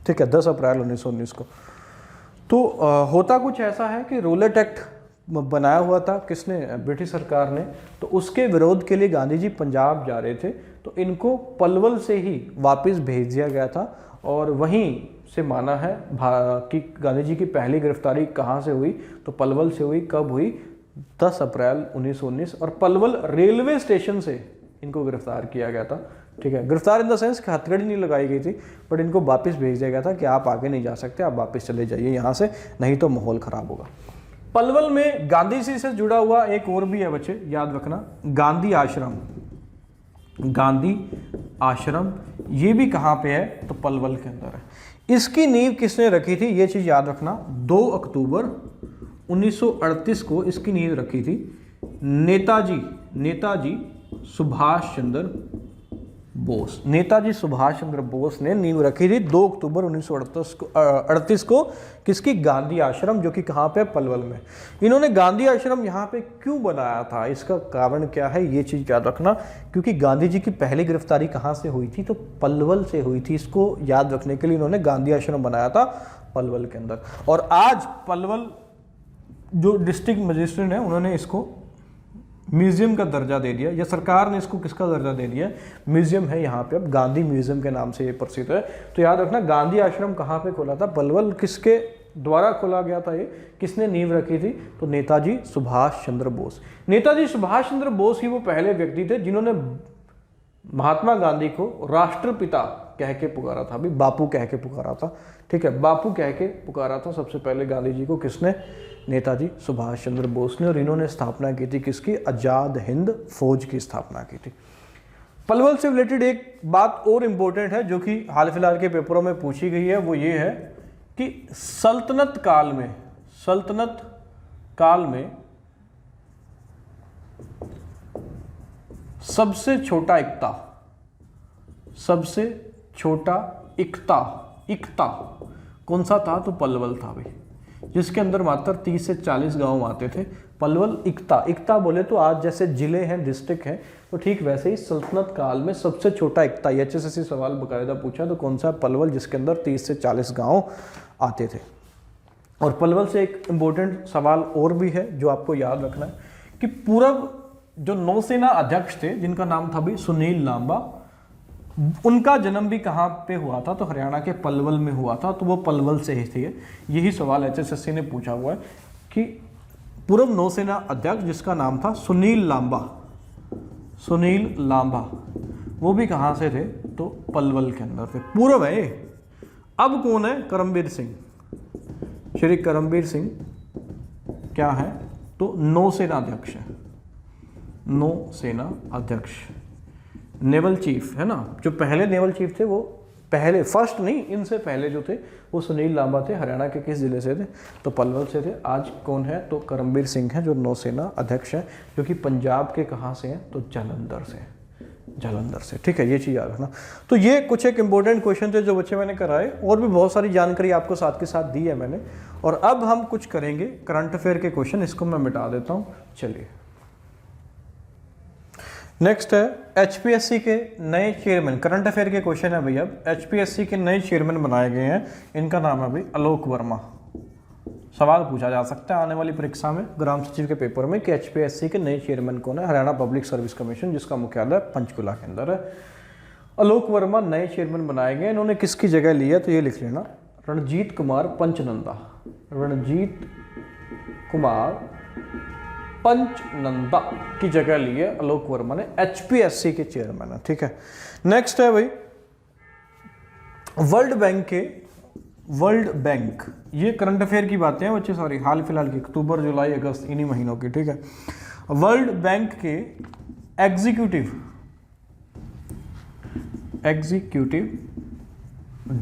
ठीक है, 10 अप्रैल 1919 को। तो होता कुछ ऐसा है कि रूलेट एक्ट बनाया हुआ था, किसने? ब्रिटिश सरकार ने। तो उसके विरोध के लिए गांधी जी पंजाब जा रहे थे, तो इनको पलवल से ही वापस भेज दिया गया था। और वहीं से माना है कि गांधी जी की पहली गिरफ्तारी कहाँ से हुई? तो पलवल से हुई। कब हुई? 10 अप्रैल 1919। और पलवल रेलवे स्टेशन से इनको गिरफ्तार किया गया था। ठीक है, गिरफ्तार इन द सेंस कि हथकड़ी नहीं लगाई गई थी, बट इनको वापस भेज दिया गया था कि आप आगे नहीं जा सकते, आप वापस चले जाइए यहाँ से, नहीं तो माहौल खराब होगा। पलवल में गांधी जी से जुड़ा हुआ एक और भी है बच्चे, याद रखना, गांधी आश्रम। गांधी आश्रम ये भी कहाँ पे है? तो पलवल के अंदर है। इसकी नींव किसने रखी थी? ये चीज़ याद रखना, 2 अक्टूबर 1938 को इसकी नींव रखी थी नेताजी सुभाष चंद्र बोस। नेताजी सुभाष चंद्र बोस ने नींव रखी थी 2 अक्टूबर 1938 को किसकी? गांधी आश्रम, जो कि कहाँ पे? पलवल में। इन्होंने गांधी आश्रम यहाँ पे क्यों बनाया था? इसका कारण क्या है? ये चीज़ याद रखना, क्योंकि गांधी जी की पहली गिरफ्तारी कहाँ से हुई थी? तो पलवल से हुई थी। इसको याद रखने के लिए इन्होंने गांधी आश्रम बनाया था पलवल के अंदर। और आज पलवल जो डिस्ट्रिक्ट मजिस्ट्रेट है उन्होंने इसको म्यूजियम का दर्जा दे दिया, या सरकार ने इसको किसका दर्जा दे दिया? म्यूजियम है यहाँ पे, अब गांधी म्यूजियम के नाम से ये प्रसिद्ध है। तो याद रखना, गांधी आश्रम कहाँ पे खोला था? पलवल। किसके द्वारा खोला गया था ये? किसने नींव रखी थी? तो नेताजी सुभाष चंद्र बोस। नेताजी सुभाष चंद्र बोस ही वो पहले व्यक्ति थे जिन्होंने महात्मा गांधी को राष्ट्रपिता कह के पुकारा था, अभी बापू कह के पुकारा था। ठीक है, बापू कह के पुकारा था सबसे पहले गांधी जी को। किसने? नेताजी सुभाष चंद्र बोस ने। और इन्होंने स्थापना की थी किसकी? आज़ाद हिंद फौज की स्थापना की थी। पलवल से रिलेटेड एक बात और इम्पोर्टेंट है जो कि हाल फिलहाल के पेपरों में पूछी गई है, वो ये है कि सल्तनत काल में सबसे छोटा इक्ता कौन सा था? तो पलवल था भाई, जिसके अंदर मात्र 30 से 40 गांव आते थे। पलवल इक्ता बोले तो आज जैसे जिले हैं, डिस्ट्रिक्ट हैं, तो ठीक वैसे ही सल्तनत काल में सबसे छोटा इक्ता, HSSC सवाल बाकायदा पूछा, तो कौन सा? पलवल, जिसके अंदर 30 से 40 गांव आते थे। और पलवल से एक इम्पोर्टेंट सवाल और भी है जो आपको याद रखना है कि पूर्व जो नौसेना अध्यक्ष थे जिनका नाम था भी सुनील लांबा, उनका जन्म भी कहाँ पे हुआ था? तो हरियाणा के पलवल में हुआ था। तो वो पलवल से ही थे। यही सवाल HSSC ने पूछा हुआ है कि पूर्व नौसेना अध्यक्ष जिसका नाम था सुनील लांबा, वो भी कहाँ से थे? तो पलवल के अंदर थे। पूर्व है। अब कौन है? करमबीर सिंह। श्री करमबीर सिंह क्या है? तो नौसेना अध्यक्ष है, नौसेना अध्यक्ष, नेवल चीफ है ना। जो पहले नेवल चीफ थे वो पहले, फर्स्ट नहीं, इनसे पहले जो थे वो सुनील लांबा थे। हरियाणा के किस जिले से थे? तो पलवल से थे। आज कौन है? तो करमबीर सिंह है जो नौसेना अध्यक्ष है, जो कि पंजाब के कहाँ से हैं? तो जालंधर से। ठीक है, ये चीज़ याद रखना। तो ये कुछ एक इंपॉर्टेंट क्वेश्चन थे जो बच्चे मैंने कराए, और भी बहुत सारी जानकारी आपको साथ के साथ दी है मैंने। और अब हम कुछ करेंगे करंट अफेयर के क्वेश्चन, इसको मैं मिटा देता हूँ। चलिए, नेक्स्ट है HPSC के नए चेयरमैन। करंट अफेयर के क्वेश्चन है भैया। HPSC के नए चेयरमैन बनाए गए हैं, इनका नाम है भाई आलोक वर्मा। सवाल पूछा जा सकता है आने वाली परीक्षा में, ग्राम सचिव के पेपर में, कि HPSC के नए चेयरमैन कौन है? हरियाणा पब्लिक सर्विस कमीशन, जिसका मुख्यालय पंचकुला के अंदर है। आलोक वर्मा नए चेयरमैन बनाए गए। इन्होंने किसकी जगह ली है? तो ये लिख लेना, रणजीत कुमार पंचनंदा की जगह ली है आलोक वर्मा ने। HPSC के चेयरमैन है। ठीक है, नेक्स्ट है भाई वर्ल्ड बैंक के वर्ल्ड बैंक, ये करंट अफेयर की बातें हैं बच्चे, सॉरी हाल फिलहाल की, अक्टूबर जुलाई अगस्त इन्हीं महीनों की, ठीक है। वर्ल्ड बैंक के एग्जीक्यूटिव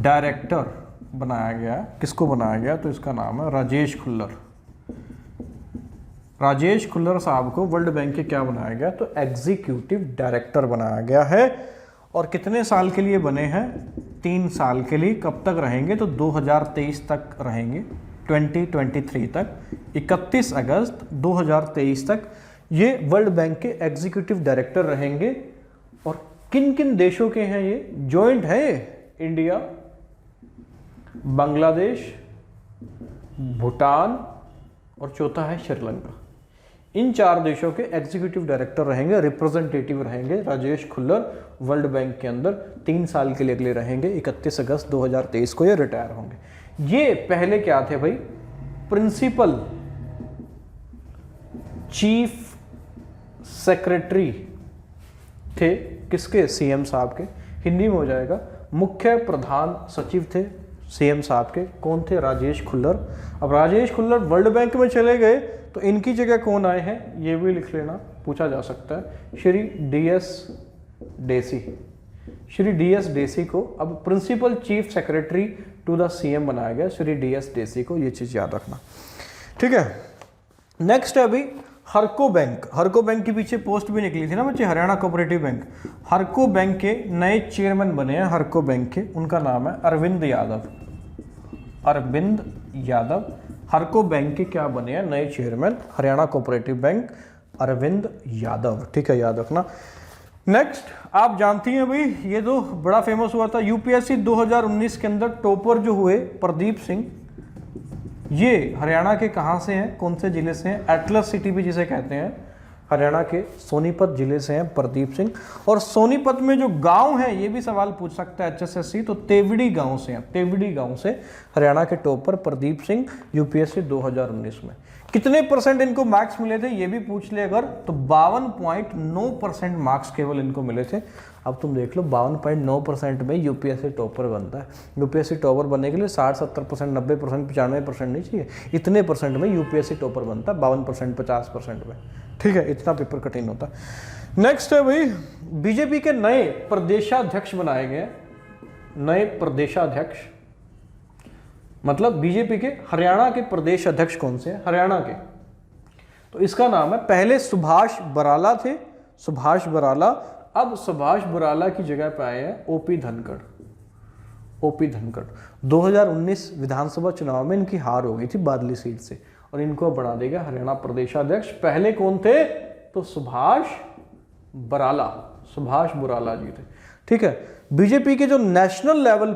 डायरेक्टर बनाया गया, किसको बनाया गया, तो इसका नाम है राजेश खुल्लर। राजेश खुल्लर साहब को वर्ल्ड बैंक के क्या बनाया गया, तो एग्जीक्यूटिव डायरेक्टर बनाया गया है। और कितने साल के लिए बने हैं, 3 साल के लिए। कब तक रहेंगे, तो 2023 तक रहेंगे, 2023 तक, 31 अगस्त 2023 तक ये वर्ल्ड बैंक के एग्जीक्यूटिव डायरेक्टर रहेंगे। और किन किन देशों के हैं ये, जॉइंट है, इंडिया, बांग्लादेश, भूटान और चौथा है श्रीलंका। इन 4 देशों के एग्जीक्यूटिव डायरेक्टर रहेंगे, रिप्रेजेंटेटिव रहेंगे राजेश खुल्लर वर्ल्ड बैंक के अंदर। 3 साल के लिए रहेंगे, 31 अगस्त 2023 को ये रिटायर होंगे। ये पहले क्या थे भाई, प्रिंसिपल चीफ सेक्रेटरी थे, किसके, सीएम साहब के, हिंदी में हो जाएगा मुख्य प्रधान सचिव थे सीएम साहब के। कौन थे, राजेश खुल्लर। अब राजेश खुल्लर वर्ल्ड बैंक में चले गए तो इनकी जगह कौन आए हैं, ये भी लिख लेना, पूछा जा सकता है, श्री DS डेसी। श्री DS डेसी को अब principal chief secretary to the CM बनाया गया, श्री DS डेसी को, ये चीज याद रखना, ठीक है। नेक्स्ट है अभी हरको बैंक। हरको बैंक के पीछे पोस्ट भी निकली थी ना बच्चे, हरियाणा कोऑपरेटिव बैंक। हरको बैंक के नए चेयरमैन बने हैं हरको बैंक के, उनका नाम है अरविंद यादव। अरविंद यादव हरको बैंक के क्या बने हैं, नए chairman, Haryana cooperative bank, Arvind Yadav, ठीक है, याद रखना। नेक्स्ट आप जानती हैं भाई, ये तो बड़ा फेमस हुआ था, यूपीएससी 2019 के अंदर टॉपर जो हुए प्रदीप सिंह, ये हरियाणा के कहाँ से हैं, कौन से जिले से हैं, एटलस सिटी भी जिसे कहते हैं, हरियाणा के सोनीपत जिले से हैं प्रदीप सिंह। और सोनीपत में जो गांव है, ये भी सवाल पूछ सकता है HSSC, तो तेवड़ी गांव से हैं, तेवड़ी गांव से हरियाणा के टॉपर प्रदीप सिंह, यूपीएससी 2019 में। कितने % इनको मार्क्स मिले थे, ये भी पूछ ले अगर, तो 52.9% मार्क्स केवल इनको मिले थे। अब तुम देख लो 52.9% में यूपीएससी टॉपर बनता है। यूपीएससी टॉपर बनने के लिए 60-70%, 90%, 95% नहीं चाहिए, इतने % में यूपीएससी टॉपर बनता है, 52%, 50% में, ठीक है, इतना पेपर कठिन होता है। नेक्स्ट है भाई, बीजेपी के नए प्रदेशाध्यक्ष बनाए गए, नए प्रदेशाध्यक्ष, मतलब बीजेपी के हरियाणा के प्रदेश अध्यक्ष कौन से हैं, हरियाणा के, तो इसका नाम है, पहले सुभाष बराला थे, सुभाष बराला, अब सुभाष बराला की जगह पे आए हैं ओपी धनखड़। ओपी धनखड़ 2019 विधानसभा चुनाव में इनकी हार हो गई थी बादली सीट से, और इनको बना देगा हरियाणा प्रदेशाध्यक्ष। पहले कौन थे, तो सुभाष बराला, सुभाष बराला जी थे, ठीक है। बीजेपी के जो नेशनल लेवल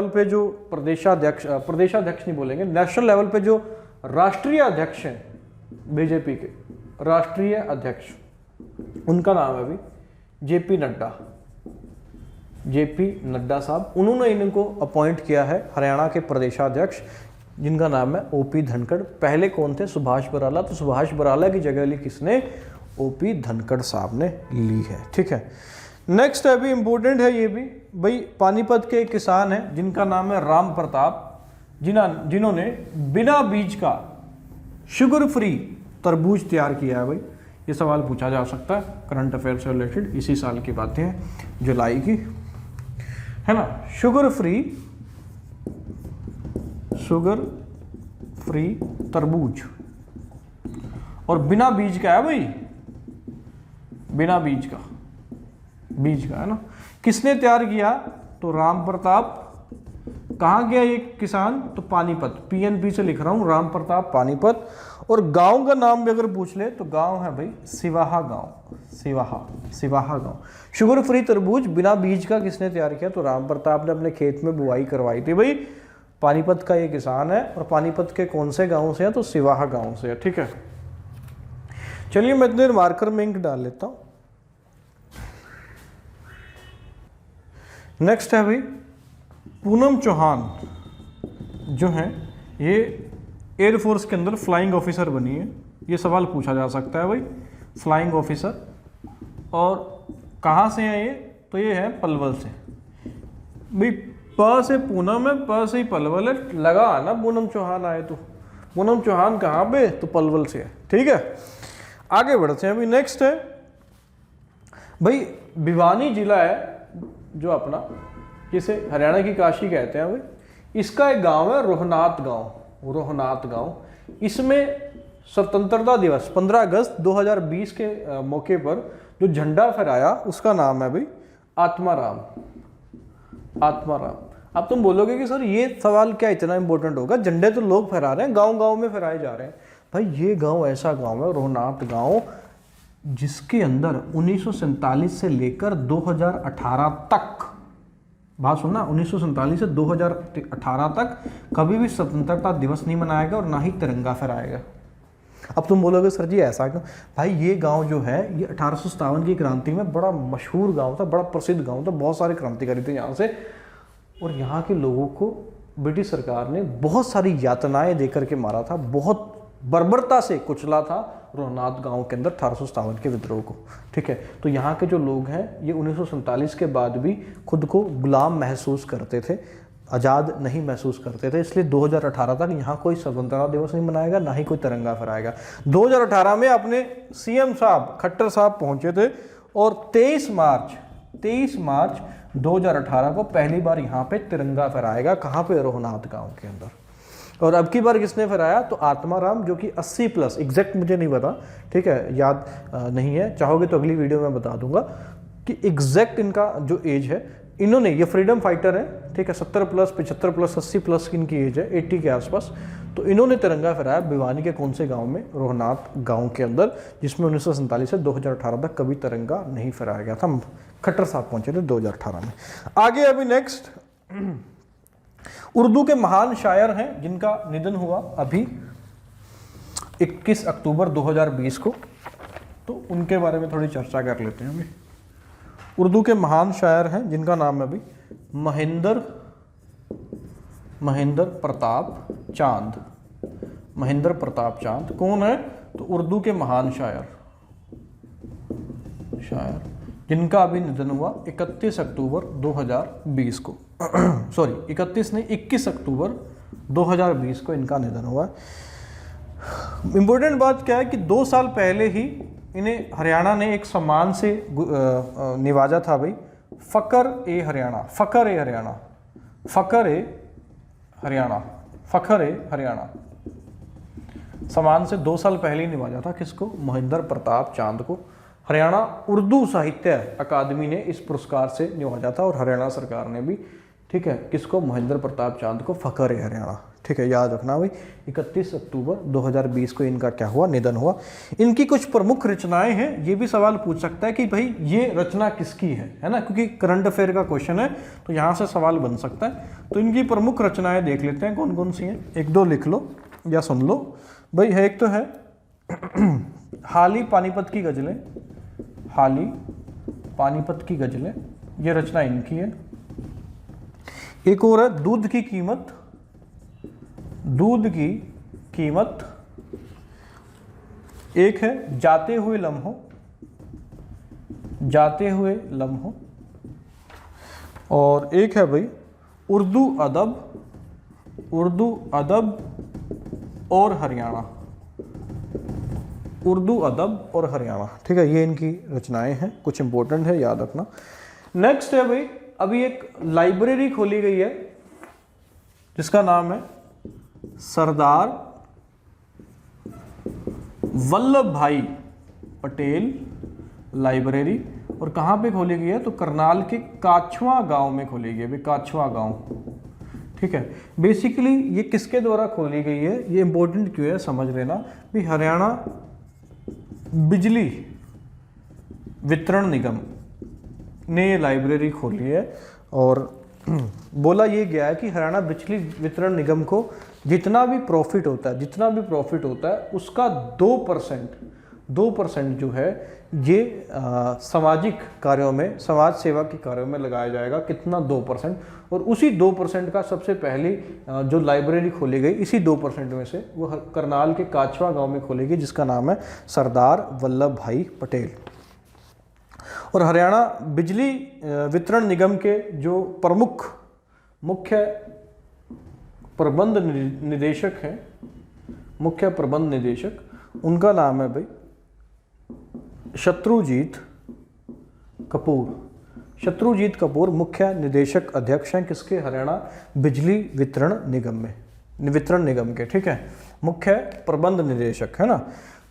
पे जो प्रदेशाध्यक्ष नहीं बोलेंगे, नेशनल लेवल पे जो राष्ट्रीय अध्यक्ष हैं बीजेपी के, राष्ट्रीय अध्यक्ष, उनका नाम है अभी जेपी नड्डा, जेपी नड्डा साहब। उन्होंने इनको अपॉइंट किया है हरियाणा के प्रदेशाध्यक्ष, जिनका नाम है ओपी धनखड़। पहले कौन थे, सुभाष बराला, तो सुभाष बराला की जगह ली किसने, ओपी धनखड़ साहब ने ली है, ठीक है। नेक्स्ट है भी इंपॉर्टेंट है ये भी भाई, पानीपत के एक किसान हैं जिनका नाम है राम प्रताप, जिन्होंने बिना बीज का शुगर फ्री तरबूज तैयार किया है भाई। ये सवाल पूछा जा सकता है करंट अफेयर से रिलेटेड, इसी साल की बातें हैं, जुलाई की, है ना। शुगर फ्री तरबूज, और बिना बीज का है भाई, बिना बीज का है ना। किसने तैयार किया, तो राम प्रताप। कहाँ गया ये किसान, तो पानीपत, PNP से लिख रहा हूँ, राम प्रताप पानीपत। और गांव का नाम भी अगर पूछ ले तो गांव है भाई सिवाहा गांव, सिवाहा गांव। शुगर फ्री तरबूज बिना बीज का किसने तैयार किया, तो राम प्रताप ने अपने खेत में बुआई करवाई थी भाई। पानीपत का ये किसान है, और पानीपत के कौन से गांव से है, तो सिवाहा गांव से है, ठीक है। चलिए मैं इतने मार्कर में इंक डाल लेता हूं। नेक्स्ट है भाई पूनम चौहान, जो है ये एयरफोर्स के अंदर फ्लाइंग ऑफिसर बनी है। ये सवाल पूछा जा सकता है भाई, फ्लाइंग ऑफिसर, और कहाँ से है ये, तो ये है पलवल से भाई। प से पूनम है, प से ही पलवल है, लगा ना पूनम चौहान आए तो। पूनम चौहान कहाँ पे, तो पलवल से है। ठीक है, आगे बढ़ते हैं। अभी नेक्स्ट है भाई भिवानी जिला है जो अपना, जिसे हरियाणा की काशी कहते हैं भाई, इसका एक गांव है रोहनाथ गांव। रोहनाथ गांव, इसमें स्वतंत्रता दिवस 15 अगस्त 2020 के मौके पर जो झंडा फहराया उसका नाम है भाई आत्माराम। आत्माराम। अब तुम बोलोगे कि सर ये सवाल क्या इतना इंपॉर्टेंट होगा, झंडे तो लोग फहरा रहे हैं, गांव-गांव में फहराए जा रहे हैं। भाई ये गांव ऐसा गांव है रोहनाथ गांव, जिसके अंदर 1947 से लेकर 2018 तक, बात सुनना, 1947 से 2018 तक कभी भी स्वतंत्रता दिवस नहीं मनाएगा और ना ही तिरंगा फहराएगा। अब तुम बोलोगे सर जी ऐसा क्यों? भाई ये गांव जो है ये 1857 की क्रांति में बड़ा मशहूर गांव था, बड़ा प्रसिद्ध गांव था, बहुत सारे क्रांतिकारी थे यहाँ से, और यहाँ के लोगों को ब्रिटिश सरकार ने बहुत सारी यातनाएं देकर के मारा था, बहुत बर्बरता से कुचला था रोहनाथ गांव के अंदर 1857 के विद्रोह को। ठीक है, तो यहाँ के जो लोग हैं ये 1947 के बाद भी खुद को गुलाम महसूस करते थे, आज़ाद नहीं महसूस करते थे, इसलिए 2018 तक यहाँ कोई स्वतंत्रता दिवस नहीं मनाएगा, ना ही कोई तिरंगा फहराएगा। 2018 में अपने सीएम साहब खट्टर साहब पहुँचे थे और 23 मार्च 2018 को पहली बार यहाँ पे तिरंगा फहराएगा। कहाँ पे? रोहनाथ गाँव के अंदर। और अब की बार किसने फहराया? तो आत्माराम, जो कि 80+, एग्जैक्ट मुझे नहीं पता, ठीक है, याद नहीं है, चाहोगे तो अगली वीडियो में बता दूंगा कि एग्जैक्ट इनका जो एज है। इन्होंने, ये फ्रीडम फाइटर है, ठीक है, 70+, 75+, 80+ इनकी एज है, 80 के आसपास। तो इन्होंने तिरंगा फहराया भिवानी के कौन से गांव में? रोहनाथ गांव के अंदर, जिसमें 1947 से 2018 तक कभी तिरंगा नहीं फहराया गया था। खट्टर साहब पहुंचे थे 2018 में। आगे अभी नेक्स्ट, उर्दू के महान शायर हैं जिनका निधन हुआ अभी 21 अक्टूबर 2020 को, तो उनके बारे में थोड़ी चर्चा कर लेते हैं अभी। उर्दू के महान शायर हैं जिनका नाम है अभी महेंद्र प्रताप चांद। महेंद्र प्रताप चांद कौन है? तो उर्दू के महान शायर जिनका अभी निधन हुआ 31 अक्टूबर 2020 को। सॉरी 31 नहीं, 21 अक्टूबर 2020 को इनका निधन हुआ। इंपॉर्टेंट बात क्या है कि 2 साल पहले ही इन्हें हरियाणा ने एक सम्मान से निवाजा था भाई, फ़ख्र ए हरियाणा सम्मान से 2 साल पहले ही निवाजा था। किसको? महेंद्र प्रताप चांद को। हरियाणा उर्दू साहित्य अकादमी ने इस पुरस्कार से निवाजा था, और हरियाणा सरकार ने भी, ठीक है, किसको? महेंद्र प्रताप चांद को फ़ख्र ए हरियाणा। ठीक है, याद रखना भाई, 31 अक्टूबर 2020 को इनका क्या हुआ? निधन हुआ। इनकी कुछ प्रमुख रचनाएं हैं, ये भी सवाल पूछ सकता है कि भाई ये रचना किसकी है ना, क्योंकि करंट अफेयर का क्वेश्चन है तो यहाँ से सवाल बन सकता है। तो इनकी प्रमुख रचनाएं देख लेते हैं कौन कौन सी हैं, 1-2 लिख लो या सुन लो भाई। है एक तो है हाली पानीपत की गजलें, ये रचना इनकी है। एक और है दूध की कीमत। एक है जाते हुए लम्हों। और एक है भाई उर्दू अदब और हरियाणा। ठीक है, ये इनकी रचनाएं हैं, कुछ इंपॉर्टेंट है, याद रखना। नेक्स्ट है भाई, अभी एक लाइब्रेरी खोली गई है जिसका नाम है सरदार वल्लभ भाई पटेल लाइब्रेरी। और कहाँ पे खोली गई है? तो करनाल के काछवा गांव में खोली गई है। काछवा गांव, ठीक है। बेसिकली ये किसके द्वारा खोली गई है, ये इंपॉर्टेंट क्यों है समझ लेना भी। हरियाणा बिजली वितरण निगम ने ये लाइब्रेरी खोली है, और बोला ये गया है कि हरियाणा बिजली वितरण निगम को जितना भी प्रॉफिट होता है उसका 2% जो है ये सामाजिक कार्यों में, समाज सेवा के कार्यों में लगाया जाएगा। कितना? 2%। और उसी 2% का सबसे पहले जो लाइब्रेरी खोली गई, इसी 2% में से वो करनाल के काछवा गांव में खोली गई, जिसका नाम है सरदार वल्लभ भाई पटेल। और हरियाणा बिजली वितरण निगम के जो प्रमुख मुख्य प्रबंध निदेशक हैं, मुख्य प्रबंध निदेशक, उनका नाम है भाई शत्रुजीत कपूर। शत्रुजीत कपूर मुख्य निदेशक अध्यक्ष हैं किसके? हरियाणा बिजली वितरण निगम के, ठीक है, मुख्य प्रबंध निदेशक है ना।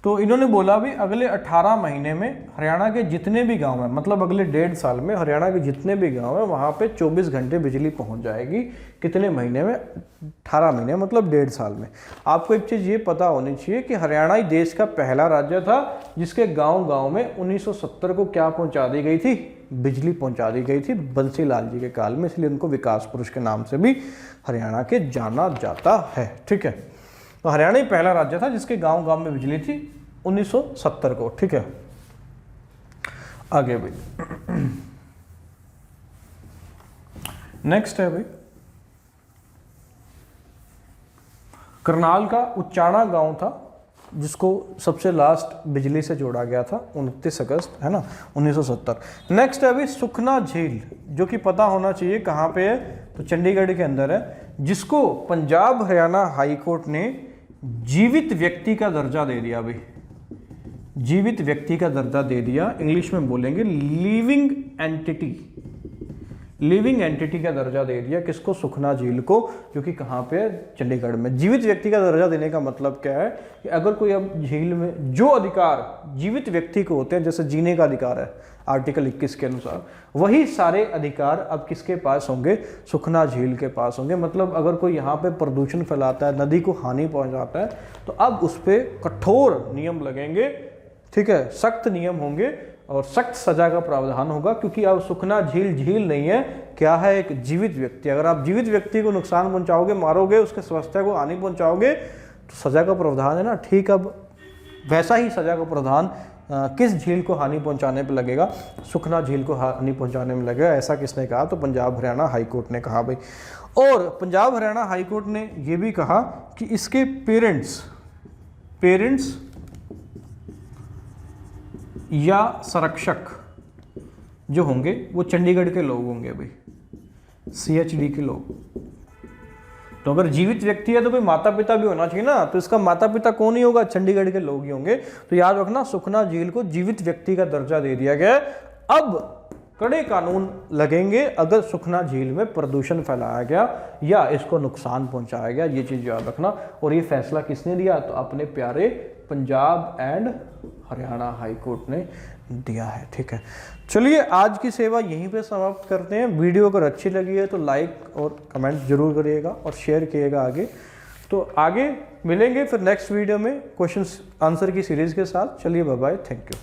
तो इन्होंने बोला भी अगले 18 महीने में हरियाणा के जितने भी गांव हैं, मतलब अगले 1.5 साल में हरियाणा के जितने भी गांव हैं वहाँ पे 24 घंटे बिजली पहुँच जाएगी। कितने महीने में? 18 महीने, मतलब 1.5 साल में। आपको एक चीज़ ये पता होनी चाहिए कि हरियाणा ही देश का पहला राज्य था जिसके गाँव में 1970 को क्या पहुँचा दी गई थी? बिजली पहुँचा दी गई थी बंसी लाल जी के काल में, इसलिए उनको विकास पुरुष के नाम से भी हरियाणा के जाना जाता है, ठीक है। तो हरियाणा ही पहला राज्य था जिसके गांव में बिजली थी 1970 को, ठीक है। आगे भाई नेक्स्ट है भाई करनाल का उच्चाणा गांव था जिसको सबसे लास्ट बिजली से जोड़ा गया था 29 अगस्त, है ना, 1970। नेक्स्ट है भाई सुखना झील, जो कि पता होना चाहिए कहाँ पे है, तो चंडीगढ़ के अंदर है, जिसको पंजाब हरियाणा हाई कोर्ट ने जीवित व्यक्ति का दर्जा दे दिया भाई, जीवित व्यक्ति का दर्जा दे दिया। इंग्लिश में बोलेंगे लिविंग एंटिटी, लिविंग एंटिटी का दर्जा दे दिया किसको? सुखना झील को, जो कि कहाँ पे है? चंडीगढ़ में। जीवित व्यक्ति का दर्जा देने का मतलब क्या है कि अगर कोई अब झील में जो अधिकार जीवित व्यक्ति को होते हैं, जैसे जीने का अधिकार है आर्टिकल 21 के अनुसार, वही सारे अधिकार अब किसके पास होंगे? सुखना झील के पास होंगे। मतलब अगर कोई यहाँ पे प्रदूषण फैलाता है, नदी को हानि पहुँचाता है, तो अब उस पर कठोर नियम लगेंगे, ठीक है, सख्त नियम होंगे और सख्त सजा का प्रावधान होगा, क्योंकि अब सुखना झील नहीं है, क्या है? एक जीवित व्यक्ति। अगर आप जीवित व्यक्ति को नुकसान पहुंचाओगे, मारोगे, उसके स्वास्थ्य को हानि पहुंचाओगे, तो सजा का प्रावधान है ना, ठीक। अब वैसा ही सजा का प्रावधान किस झील को हानि पहुंचाने पे लगेगा? सुखना झील को हानि पहुंचाने में लगेगा। ऐसा किसने कहा? तो पंजाब हरियाणा हाई कोर्ट ने कहा भाई। और पंजाब हरियाणा हाई कोर्ट ने यह भी कहा कि इसके पेरेंट्स या संरक्षक जो होंगे वो चंडीगढ़ के लोग होंगे भाई, CHD के लोग। तो अगर जीवित व्यक्ति है तो भाई माता पिता भी होना चाहिए ना, तो इसका माता पिता कौन ही होगा? चंडीगढ़ के लोग ही होंगे। तो याद रखना, सुखना झील को जीवित व्यक्ति का दर्जा दे दिया गया है। अब कड़े कानून लगेंगे अगर सुखना झील में प्रदूषण फैलाया गया या इसको नुकसान पहुंचाया गया, ये चीज याद रखना। और ये फैसला किसने दिया? तो अपने प्यारे Punjab and Haryana high court ने दिया है, ठीक है। चलिए आज की सेवा यहीं पे समाप्त करते हैं। वीडियो अगर अच्छी लगी है तो लाइक और कमेंट जरूर करिएगा और शेयर किएगा आगे। तो आगे मिलेंगे फिर नेक्स्ट वीडियो में क्वेश्चन आंसर की सीरीज के साथ। चलिए बाय बाय, थैंक यू।